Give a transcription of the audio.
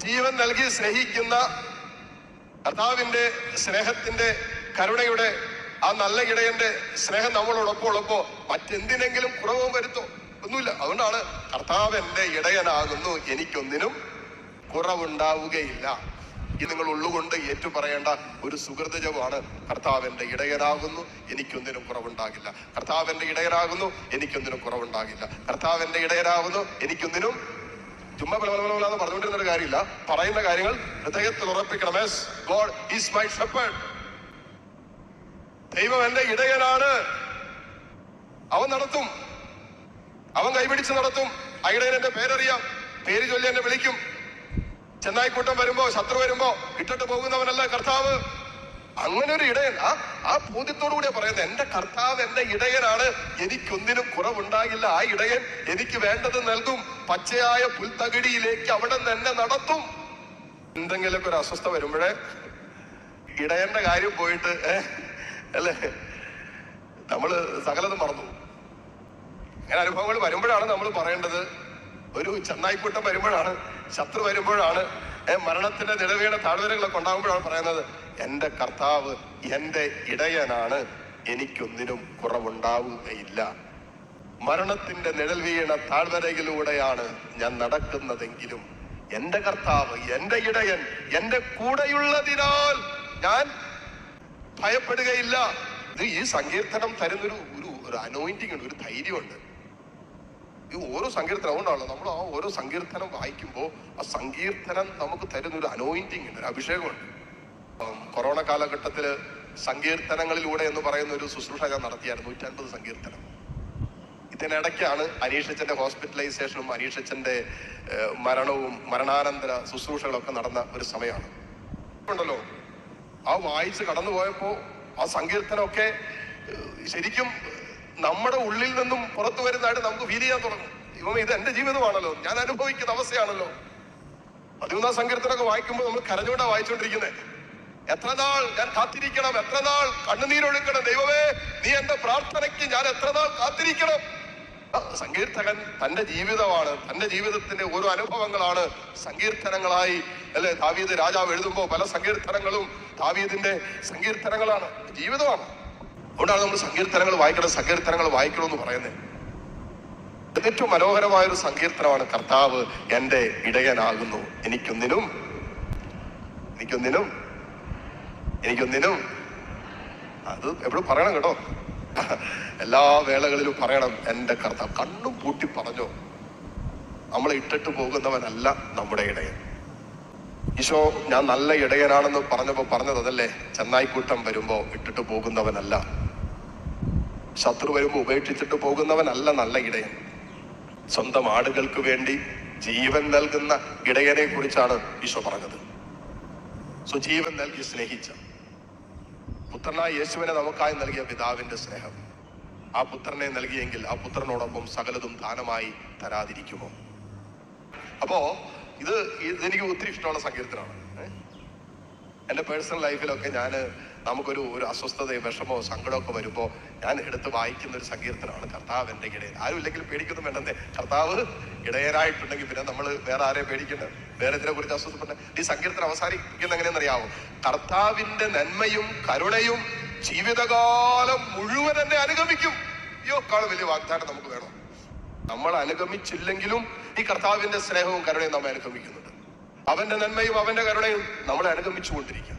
ജീവൻ നൽകി സ്നേഹിക്കുന്ന കർത്താവിന്റെ സ്നേഹത്തിന്റെ കരുണയുടെ ആ നല്ല ഇടയന്റെ സ്നേഹം നമ്മളോടൊപ്പം ഉള്ളപ്പോ മറ്റെന്തിനെങ്കിലും കുറവും വരുത്തോ? ഒന്നുമില്ല. അതുകൊണ്ടാണ് കർത്താവ് എന്റെ ഇടയനാകുന്നു, എനിക്കൊന്നിനും കുറവുണ്ടാവുകയില്ല. ഇത് നിങ്ങൾ ഉള്ളുകൊണ്ട് ഏറ്റു പറയേണ്ട ഒരു സുഹൃതജമാണ്. കർത്താവ് എന്റെ ഇടയനാകുന്നു, എനിക്കൊന്നിനും കുറവുണ്ടാകില്ല. കർത്താവ് എന്റെ ഇടയനാകുന്നു, എനിക്കൊന്നിനും കുറവുണ്ടാകില്ല. കർത്താവ് എന്റെ ഇടയനാകുന്നു, എനിക്കൊന്നിനും ചുമ്മാ എന്ന് പറഞ്ഞുകൊണ്ടിരുന്ന ഒരു കാര്യമില്ല. പറയുന്ന കാര്യങ്ങൾ ഹൃദയത്തിൽ ഉറപ്പിക്കണം. God is my shepherd. ദൈവം എന്റെ ഇടയനാണ്. അവൻ നടത്തും, അവൻ കൈപിടിച്ച് നടത്തും. ആ ഇടയൻ എന്റെ പേരറിയാം, പേര് ചൊല്ലി എന്നെ വിളിക്കും. ചെന്നായിക്കൂട്ടം വരുമ്പോ, ശത്രു വരുമ്പോ ഇട്ടിട്ട് പോകുന്നവനല്ല കർത്താവ്. അങ്ങനെ ഒരു ഇടയൻ, ആ ബോധ്യത്തോടു കൂടിയാ പറയുന്നത്. എന്റെ കർത്താവ് എന്റെ ഇടയനാണ്, എനിക്കൊന്നിനും കുറവുണ്ടാകില്ല. ആ ഇടയൻ എനിക്ക് വേണ്ടത് നൽകും. പച്ചയായ പുൽത്തകിടിയിലേക്ക് അവിടെ നിന്ന് എന്നെ നടത്തും. എന്തെങ്കിലുമൊക്കെ ഒരു അസ്വസ്ഥ വരുമ്പോഴേ ഇടയന്റെ കാര്യം പോയിട്ട് അല്ലേ നമ്മള് സകലതും മറന്നു. അങ്ങനെ അനുഭവങ്ങൾ വരുമ്പോഴാണ് നമ്മൾ പറയേണ്ടത്. ഒരു ചെന്നായിക്കൂട്ടം വരുമ്പോഴാണ്, ശത്രു വരുമ്പോഴാണ്, മരണത്തിന്റെ നിലവീണ താഴ്വരകളൊക്കെ ഉണ്ടാകുമ്പോഴാണ് പറയുന്നത്, എന്റെ കർത്താവ് എന്റെ ഇടയനാണ്, എനിക്കൊന്നിനും കുറവുണ്ടാവുകയില്ല. മരണത്തിന്റെ നിഴൽ വീണ താഴ്വരയിലൂടെയാണ് ഞാൻ നടക്കുന്നതെങ്കിലും എന്റെ കർത്താവ് എന്റെ ഇടയൻ എന്റെ കൂടെയുള്ളതിനാൽ ഞാൻ ഭയപ്പെടുകയില്ല. ഇത് ഈ സങ്കീർത്തനം തരുന്നൊരു ഒരു അനോയിന്റിംഗ് ഉണ്ട്, ഒരു ധൈര്യമുണ്ട്. ഈ ഓരോ സങ്കീർത്തനം അതുകൊണ്ടാണല്ലോ നമ്മൾ ആ ഓരോ സങ്കീർത്തനം വായിക്കുമ്പോൾ ആ സങ്കീർത്തനം നമുക്ക് തരുന്നൊരു അനോയിന്റിംഗ് ഉണ്ട്, ഒരു അഭിഷേകമുണ്ട്. കൊറോണ കാലഘട്ടത്തില് സങ്കീർത്തനങ്ങളിലൂടെ എന്ന് പറയുന്ന ഒരു ശുശ്രൂഷ ഞാൻ നടത്തിയായിരുന്നു. 150 സങ്കീർത്തനം. ഇതിനിടയ്ക്കാണ് അനീഷച്ചന്റെ ഹോസ്പിറ്റലൈസേഷനും അനീഷച്ചന്റെ മരണവും മരണാനന്തര ശുശ്രൂഷകളൊക്കെ നടന്ന ഒരു സമയമാണ്. ഉണ്ടല്ലോ, ആ വായിച്ച് കടന്നുപോയപ്പോ ആ സങ്കീർത്തനമൊക്കെ ശരിക്കും നമ്മുടെ ഉള്ളിൽ നിന്നും പുറത്തു വരുന്നതായിട്ട് നമുക്ക് ഫീൽ ചെയ്യാൻ തുടങ്ങും. ഇത് എന്റെ ജീവിതമാണല്ലോ, ഞാൻ അനുഭവിക്കുന്ന അവസ്ഥയാണല്ലോ. 11-ാം സങ്കീർത്തനമൊക്കെ വായിക്കുമ്പോൾ നമ്മൾ കരഞ്ഞോണ്ടാ വായിച്ചുകൊണ്ടിരിക്കുന്നത്. എത്ര നാൾ ഞാൻ കാത്തിരിക്കണം, എത്ര നാൾ കണ്ണുനീരൊഴുക്കണം, ദൈവമേ നീ എന്റെ പ്രാർത്ഥനയ്ക്ക് ഞാൻ എത്ര നാൾ കാത്തിരിക്കണം. സങ്കീർത്തകൻ തന്റെ ജീവിതമാണ്, തന്റെ ജീവിതത്തിന്റെ ഓരോ അനുഭവങ്ങളാണ് സങ്കീർത്തനങ്ങളായി അല്ലെ ദാവീദ് രാജാവ് എഴുതുമ്പോൾ പല സങ്കീർത്തനങ്ങളും ദാവീദിന്റെ സങ്കീർത്തനങ്ങളാണ്, ജീവിതമാണ്. അതുകൊണ്ടാണ് നമ്മൾ സങ്കീർത്തനങ്ങൾ വായിക്കണം, സങ്കീർത്തനങ്ങൾ വായിക്കണമെന്ന് പറയുന്നത്. ഏറ്റവും മനോഹരമായൊരു സങ്കീർത്തനമാണ് കർത്താവ് എന്റെ ഇടയനാകുന്നു, എനിക്കൊന്നിനും അത് എപ്പോഴും പറയണം കേട്ടോ. എല്ലാ വേളകളിലും പറയണം, എന്റെ കർത്താവ്. കണ്ണും പൂട്ടി പറഞ്ഞോ, നമ്മളെ ഇട്ടിട്ട് പോകുന്നവനല്ല നമ്മുടെ ഇടയൻ. ഈശോ ഞാൻ നല്ല ഇടയനാണെന്ന് പറഞ്ഞപ്പോ പറഞ്ഞത് അതല്ലേ, ചെന്നായിക്കൂട്ടം വരുമ്പോ ഇട്ടിട്ട് പോകുന്നവനല്ല, ശത്രു വരുമ്പോ ഉപേക്ഷിച്ചിട്ട് പോകുന്നവനല്ല നല്ല ഇടയൻ. സ്വന്തം ആടുകൾക്ക് വേണ്ടി ജീവൻ നൽകുന്ന ഇടയനെ കുറിച്ചാണ് ഈശോ പറഞ്ഞത്. ജീവൻ നൽകി സ്നേഹിച്ച പുത്രനായ യേശുവിനെ നമുക്കായി നൽകിയ പിതാവിന്റെ സ്നേഹം ആ പുത്രനെ നൽകിയെങ്കിൽ ആ പുത്രനോടൊപ്പം സകലതും ദാനമായി തരാതിരിക്കുമോ? അപ്പോ ഇതെനിക്ക് ഒത്തിരി ഇഷ്ടമുള്ള സങ്കീർത്തനമാണ്. എൻ്റെ പേഴ്സണൽ ലൈഫിലൊക്കെ നമുക്കൊരു അസ്വസ്ഥതയോ വിഷമോ സങ്കടമൊക്കെ വരുമ്പോൾ ഞാൻ എടുത്ത് വായിക്കുന്ന ഒരു സങ്കീർത്തനമാണ് കർത്താവ് എൻ്റെ ഇടയൻ. ആരും ഇല്ലെങ്കിൽ പേടിക്കൊന്നും വേണ്ടേ, കർത്താവ് ഇടയനായിട്ടുണ്ടെങ്കിൽ പിന്നെ നമ്മൾ വേറെ ആരെയും പേടിക്കണ്ട, വേറെ ഇതിനെ കുറിച്ച് അസ്വസ്ഥപ്പെട്ട. ഈ സങ്കീർത്തനം അവസാനിക്കുന്ന എങ്ങനെയെന്നറിയാമോ? കർത്താവിന്റെ നന്മയും കരുണയും ജീവിതകാലം മുഴുവൻ എന്നെ അനുഗമിക്കും. കാളും വലിയ വാഗ്ദാനം നമുക്ക് വേണം. നമ്മൾ അനുഗമിച്ചില്ലെങ്കിലും ഈ കർത്താവിന്റെ സ്നേഹവും കരുണയും നമ്മെ അനുഗമിക്കുന്നുണ്ട്. അവന്റെ നന്മയും അവന്റെ കരുണയും നമ്മളെ അനുഗമിച്ചുകൊണ്ടിരിക്കും.